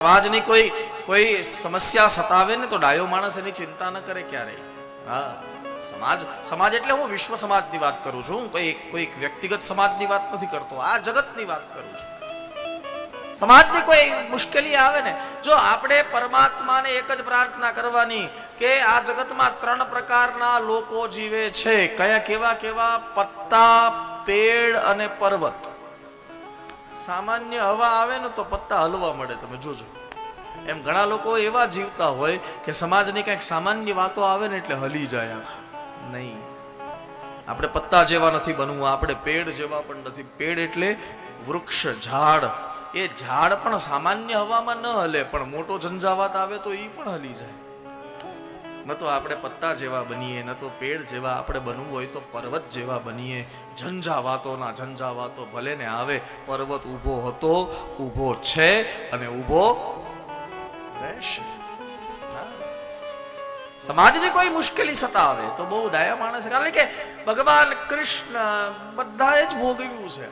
સમાજની કોઈ સમસ્યા સતાવે ને તો ડાયો માણસ એની ચિંતા ન કરે ક્યારે. હા, સમાજ એટલે હું વિશ્વ સમાજની વાત કરું છું, કોઈ વ્યક્તિગત સમાજની વાત નથી કરતો, આ જગતની વાત કરું છું. સમાજની કોઈ મુશ્કેલી આવે ને, જો આપણે પરમાત્માને એક જ પ્રાર્થના કરવાની કે આ જગતમાં 3 પ્રકારના લોકો જીવે છે. કયા કેવા? પત્તા, પેડ અને પર્વત. સામાન્ય હવા આવે ને તો પત્તા હલવા મળે, તમે જોજો. એમ ઘણા લોકો એવા જીવતા હોય કે સમાજની કંઈક સામાન્ય વાતો આવે ને એટલે હલી જાય. નહીં, આપણે પત્તા જેવા નથી બનવું, આપણે પેડ જેવા પણ નથી. પેડ એટલે વૃક્ષ, ઝાડ. એ ઝાડ પણ સામાન્ય હવામાં ન હલે, પણ મોટો ઝંઝાવાત આવે તો એ પણ હલી જાય. ન તો આપણે પત્તા જેવા બનીએ, ન તો પેડ જેવા. આપણે બનવું હોય તો પર્વત જેવા બનીએ. ઝંઝાવાતો ભલે ને આવે, પર્વત ઊભો હતો, ઊભો છે અને ઊભો રહેશે. સમાજની કોઈ મુશ્કેલી સતાવે તો બહુ ડાયા માણસ, કારણ કે ભગવાન કૃષ્ણ બધાએ જ ભોગવ્યું છે.